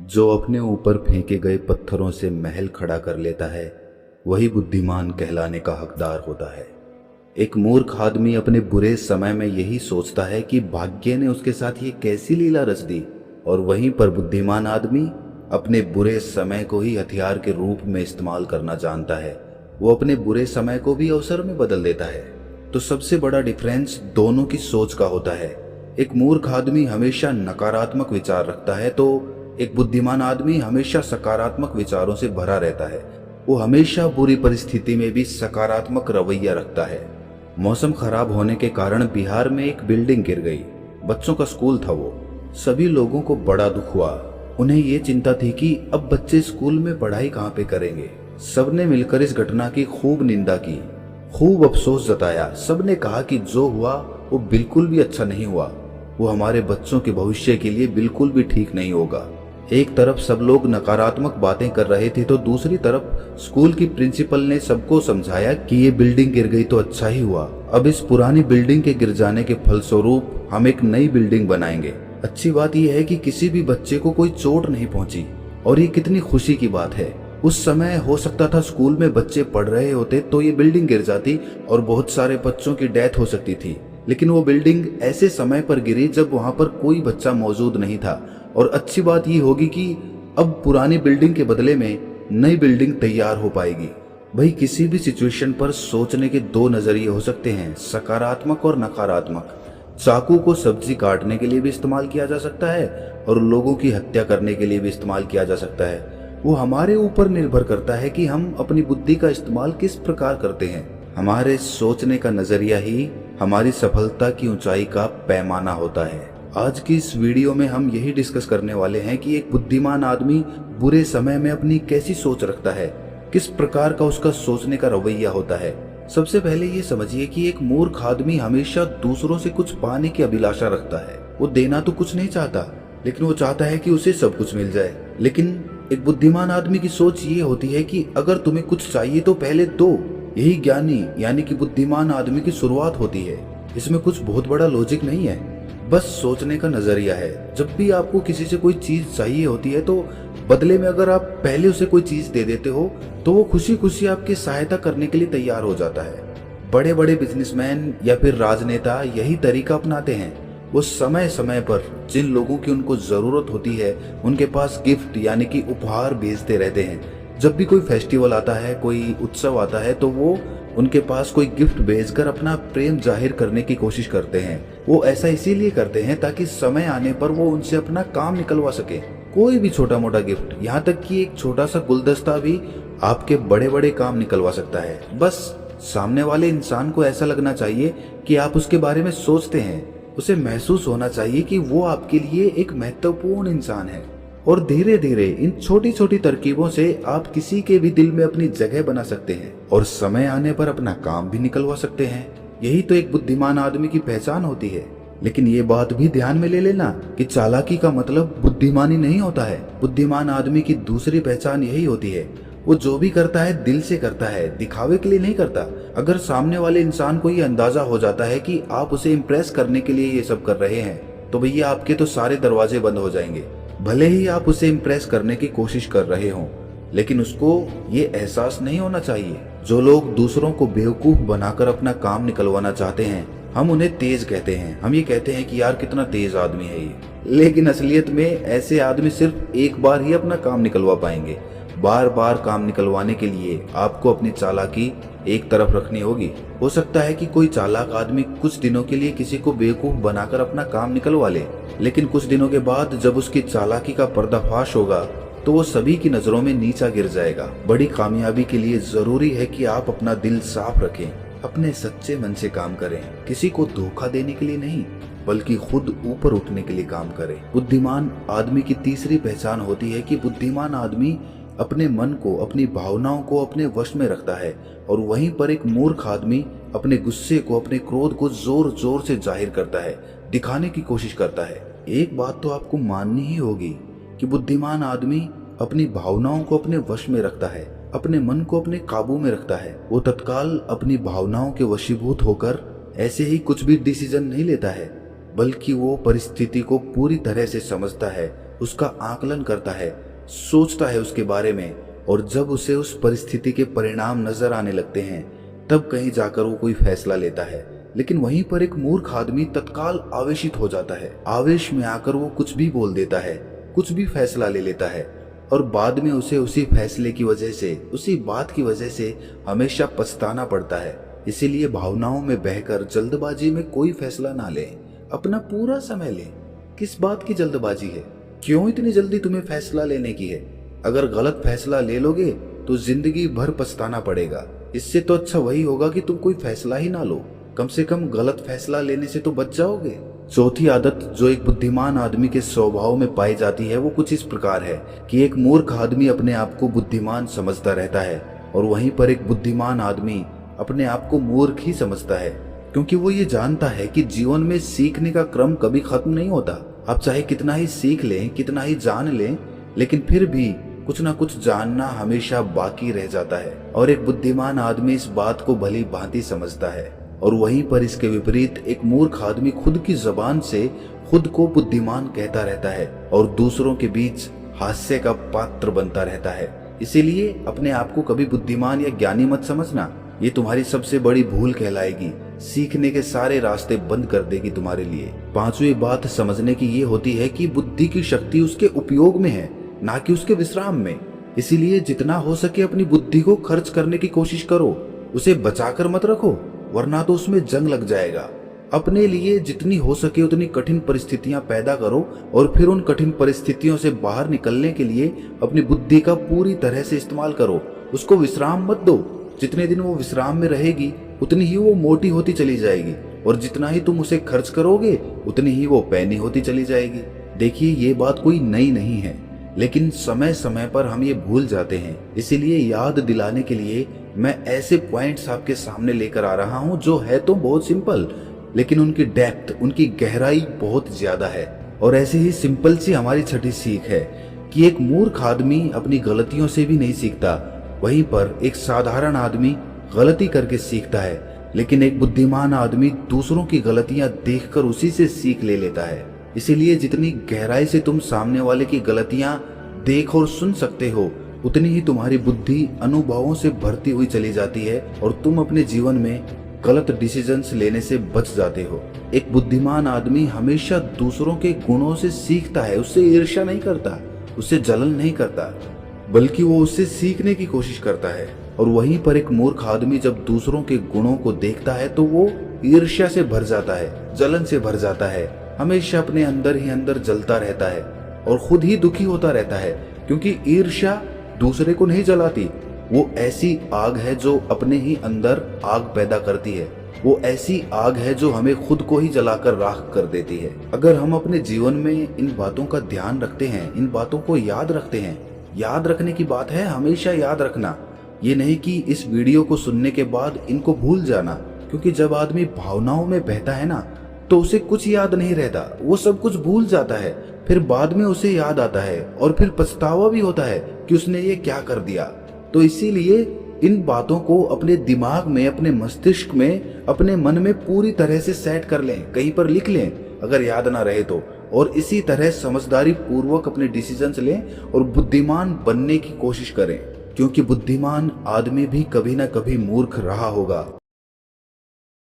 जो अपने ऊपर फेंके गए पत्थरों से महल खड़ा कर लेता है वही बुद्धिमान कहलाने का हकदार होता है। एक मूर्ख आदमी अपने बुरे समय में यही सोचता है कि भाग्य ने उसके साथ ये कैसी लीला रच दी, और वहीं पर बुद्धिमान आदमी अपने बुरे समय को ही हथियार के रूप में इस्तेमाल करना जानता है। वो अपने बुरे समय को भी अवसर में बदल देता है। तो सबसे बड़ा डिफरेंस दोनों की सोच का होता है। एक मूर्ख आदमी हमेशा नकारात्मक विचार रखता है, तो एक बुद्धिमान आदमी हमेशा सकारात्मक विचारों से भरा रहता है। वो हमेशा बुरी परिस्थिति में भी सकारात्मक रवैया रखता है। मौसम खराब होने के कारण बिहार में एक बिल्डिंग गिर गई। बच्चों का स्कूल था वो। सभी लोगों को बड़ा दुख हुआ। उन्हें ये चिंता थी कि अब बच्चे स्कूल में पढ़ाई कहाँ पे करेंगे। सबने मिलकर इस घटना की खूब निंदा की, खूब अफसोस जताया। सबने कहा कि जो हुआ वो बिल्कुल भी अच्छा नहीं हुआ, वो हमारे बच्चों के भविष्य के लिए बिल्कुल भी ठीक नहीं होगा। एक तरफ सब लोग नकारात्मक बातें कर रहे थे, तो दूसरी तरफ स्कूल की प्रिंसिपल ने सबको समझाया कि ये बिल्डिंग गिर गई तो अच्छा ही हुआ। अब इस पुरानी बिल्डिंग के गिर जाने के फलस्वरूप हम एक नई बिल्डिंग बनाएंगे। अच्छी बात यह है कि किसी भी बच्चे को कोई चोट नहीं पहुंची, और ये कितनी खुशी की बात है। उस समय हो सकता था स्कूल में बच्चे पढ़ रहे होते तो ये बिल्डिंग गिर जाती और बहुत सारे बच्चों की डेथ हो सकती थी, लेकिन वो बिल्डिंग ऐसे समय पर गिरी जब वहां पर कोई बच्चा मौजूद नहीं था। और अच्छी बात ये होगी कि अब पुरानी बिल्डिंग के बदले में नई बिल्डिंग तैयार हो पाएगी। भाई, किसी भी सिचुएशन पर सोचने के दो नजरिए हो सकते हैं, सकारात्मक और नकारात्मक। चाकू को सब्जी काटने के लिए भी इस्तेमाल किया जा सकता है और लोगों की हत्या करने के लिए भी इस्तेमाल किया जा सकता है। वो हमारे ऊपर निर्भर करता है कि हम अपनी बुद्धि का इस्तेमाल किस प्रकार करते हैं। हमारे सोचने का नजरिया ही हमारी सफलता की ऊंचाई का पैमाना होता है। आज की इस वीडियो में हम यही डिस्कस करने वाले हैं कि एक बुद्धिमान आदमी बुरे समय में अपनी कैसी सोच रखता है, किस प्रकार का उसका सोचने का रवैया होता है। सबसे पहले ये समझिए कि एक मूर्ख आदमी हमेशा दूसरों से कुछ पाने की अभिलाषा रखता है। वो देना तो कुछ नहीं चाहता, लेकिन वो चाहता है कि उसे सब कुछ मिल जाए। लेकिन एक बुद्धिमान आदमी की सोच ये होती है कि अगर तुम्हें कुछ चाहिए तो पहले दो। यही ज्ञानी यानी कि बुद्धिमान आदमी की शुरुआत होती है। इसमें कुछ बहुत बड़ा लॉजिक नहीं है, बस सोचने का नजरिया है। जब भी आपको किसी से कोई चीज चाहिए होती है तो बदले में अगर आप पहले उसे कोई चीज दे देते हो तो वो खुशी खुशी आपकी सहायता करने के लिए तैयार हो जाता है। बड़े बड़े बिजनेसमैन या फिर राजनेता यही तरीका अपनाते हैं। वो समय समय पर जिन लोगों की उनको जरूरत होती है उनके पास गिफ्ट यानी कि उपहार भेजते रहते हैं। जब भी कोई फेस्टिवल आता है, कोई उत्सव आता है, तो वो उनके पास कोई गिफ्ट भेजकर अपना प्रेम जाहिर करने की कोशिश करते हैं। वो ऐसा इसीलिए करते हैं ताकि समय आने पर वो उनसे अपना काम निकलवा सके। कोई भी छोटा मोटा गिफ्ट, यहाँ तक कि एक छोटा सा गुलदस्ता भी आपके बड़े बड़े काम निकलवा सकता है। बस सामने वाले इंसान को ऐसा लगना चाहिए कि आप उसके बारे में सोचते हैं। उसे महसूस होना चाहिए कि वो आपके लिए एक महत्वपूर्ण इंसान है। और धीरे धीरे इन छोटी छोटी तरकीबों से आप किसी के भी दिल में अपनी जगह बना सकते हैं और समय आने पर अपना काम भी निकलवा सकते हैं। यही तो एक बुद्धिमान आदमी की पहचान होती है। लेकिन ये बात भी ध्यान में ले लेना कि चालाकी का मतलब बुद्धिमानी नहीं होता है। बुद्धिमान आदमी की दूसरी पहचान यही होती है, वो जो भी करता है दिल से करता है, दिखावे के लिए नहीं करता। अगर सामने वाले इंसान को ये अंदाजा हो जाता है कि आप उसे इम्प्रेस करने के लिए ये सब कर रहे हैं, तो भैया आपके तो सारे दरवाजे बंद हो जाएंगे। भले ही आप उसे इम्प्रेस करने की कोशिश कर रहे हो, लेकिन उसको ये एहसास नहीं होना चाहिए। जो लोग दूसरों को बेवकूफ बनाकर अपना काम निकलवाना चाहते हैं, हम उन्हें तेज कहते हैं। हम ये कहते हैं कि यार कितना तेज आदमी है ये, लेकिन असलियत में ऐसे आदमी सिर्फ एक बार ही अपना काम निकलवा पाएंगे। बार बार काम निकलवाने के लिए आपको अपनी चालाकी एक तरफ रखनी होगी। हो सकता है कि कोई चालाक आदमी कुछ दिनों के लिए किसी को बेवकूफ बनाकर अपना काम निकलवा ले, लेकिन कुछ दिनों के बाद जब उसकी चालाकी का पर्दाफाश होगा तो वो सभी की नजरों में नीचा गिर जाएगा। बड़ी कामयाबी के लिए जरूरी है कि आप अपना दिल साफ रखें, अपने सच्चे मन से काम करें। किसी को धोखा देने के लिए नहीं, बल्कि खुद ऊपर उठने के लिए काम करें। बुद्धिमान आदमी की तीसरी पहचान होती है कि बुद्धिमान आदमी अपने मन को, अपनी भावनाओं को अपने वश में रखता है, और वहीं पर एक मूर्ख आदमी अपने गुस्से को, अपने क्रोध को जोर जोर से जाहिर करता है, दिखाने की कोशिश करता है। एक बात तो आपको माननी ही होगी कि बुद्धिमान आदमी अपनी भावनाओं को अपने वश में रखता है, अपने मन को अपने काबू में रखता है। वो तत्काल अपनी भावनाओं के वशीभूत होकर ऐसे ही कुछ भी डिसीजन नहीं लेता है, बल्कि वो परिस्थिति को पूरी तरह से समझता है, उसका आकलन करता है, सोचता है उसके बारे में, और जब उसे उस परिस्थिति के परिणाम नजर आने लगते हैं तब कहीं जाकर वो कोई फैसला लेता है। लेकिन वहीं पर एक मूर्ख आदमी तत्काल आवेशित हो जाता है। आवेश में आकर वो कुछ भी बोल देता है, कुछ भी फैसला ले लेता है, और बाद में उसे उसी फैसले की वजह से, उसी बात की वजह से हमेशा पछताना पड़ता है। इसीलिए भावनाओं में बहकर जल्दबाजी में कोई फैसला ना ले, अपना पूरा समय ले। किस बात की जल्दबाजी है? क्यों इतनी जल्दी तुम्हें फैसला लेने की है? अगर गलत फैसला ले लोगे तो जिंदगी भर पछताना पड़ेगा। इससे तो अच्छा वही होगा कि तुम कोई फैसला ही ना लो, कम से कम गलत फैसला लेने से तो बच जाओगे। चौथी आदत जो एक बुद्धिमान आदमी के स्वभाव में पाई जाती है वो कुछ इस प्रकार है कि एक मूर्ख आदमी अपने आप को बुद्धिमान समझता रहता है, और वहीं पर एक बुद्धिमान आदमी अपने आप को मूर्ख ही समझता है, क्योंकि वो ये जानता है कि जीवन में सीखने का क्रम कभी खत्म नहीं होता। आप चाहे कितना ही सीख लें, कितना ही जान लें, लेकिन फिर भी कुछ ना कुछ जानना हमेशा बाकी रह जाता है, और एक बुद्धिमान आदमी इस बात को भली भांति समझता है। और वहीं पर इसके विपरीत एक मूर्ख आदमी खुद की जबान से खुद को बुद्धिमान कहता रहता है और दूसरों के बीच हास्य का पात्र बनता रहता है। इसीलिए अपने आप को कभी बुद्धिमान या ज्ञानी मत समझना, ये तुम्हारी सबसे बड़ी भूल कहलाएगी, सीखने के सारे रास्ते बंद कर देगी तुम्हारे लिए। पांचवी बात समझने की ये होती है कि बुद्धि की शक्ति उसके उपयोग में है, ना कि उसके विश्राम में। इसीलिए जितना हो सके अपनी बुद्धि को खर्च करने की कोशिश करो, उसे बचाकर मत रखो, वरना तो उसमें जंग लग जाएगा। अपने लिए जितनी हो सके उतनी कठिन परिस्थितियां पैदा करो, और फिर उन कठिन परिस्थितियों से बाहर निकलने के लिए अपनी बुद्धि का पूरी तरह से इस्तेमाल करो। उसको विश्राम मत दो। जितने दिन वो विश्राम में रहेगी उतनी ही वो मोटी होती चली जाएगी, और जितना ही तुम उसे खर्च करोगे उतनी ही वो पैनी होती चली जाएगी। देखिए, ये बात कोई नई नहीं है, लेकिन समय समय पर हम ये भूल जाते हैं। इसीलिए याद दिलाने के लिए मैं ऐसे पॉइंट्स आपके सामने लेकर आ रहा हूं जो है तो बहुत सिंपल, लेकिन उनकी डेप्थ, उनकी गहराई बहुत ज्यादा है। और ऐसे ही सिंपल सी हमारी छठी सीख है कि एक मूर्ख आदमी अपनी गलतियों से भी नहीं सीखता, वहीं पर एक साधारण आदमी गलती करके सीखता है, लेकिन एक बुद्धिमान आदमी दूसरों की गलतियां देखकर उसी से सीख ले लेता है। इसीलिए जितनी गहराई से तुम सामने वाले की गलतियां देख और सुन सकते हो, उतनी ही तुम्हारी बुद्धि अनुभवों से भरती हुई चली जाती है, और तुम अपने जीवन में गलत डिसीजंस लेने से बच जाते हो। एक बुद्धिमान आदमी हमेशा दूसरों के गुणों से सीखता है, उससे ईर्ष्या नहीं करता, उससे जलन नहीं करता, बल्कि वो उससे सीखने की कोशिश करता है। और वहीं पर एक मूर्ख आदमी जब दूसरों के गुणों को देखता है तो वो ईर्ष्या से भर जाता है, जलन से भर जाता है, हमेशा अपने अंदर ही अंदर जलता रहता है और खुद ही दुखी होता रहता है, क्योंकि ईर्ष्या दूसरे को नहीं जलाती, वो ऐसी आग है जो अपने ही अंदर आग पैदा करती है। वो ऐसी आग है जो हमें खुद को ही जलाकर राख कर देती है। अगर हम अपने जीवन में इन बातों का ध्यान रखते हैं, इन बातों को याद रखते हैं, याद रखने की बात है, हमेशा याद रखना, ये नहीं कि इस वीडियो को सुनने के बाद इनको भूल जाना, क्योंकि जब आदमी भावनाओं में बहता है ना तो उसे कुछ याद नहीं रहता, वो सब कुछ भूल जाता है, फिर बाद में उसे याद आता है और फिर पछतावा भी होता है कि उसने ये क्या कर दिया। तो इसीलिए इन बातों को अपने दिमाग में, अपने मस्तिष्क में, अपने मन में पूरी तरह से सेट कर लें, कहीं पर लिख लें अगर याद ना रहे तो, और इसी तरह समझदारी पूर्वक अपने डिसीजंस लें और बुद्धिमान बनने की कोशिश करें, क्योंकि बुद्धिमान आदमी भी कभी ना कभी मूर्ख रहा होगा।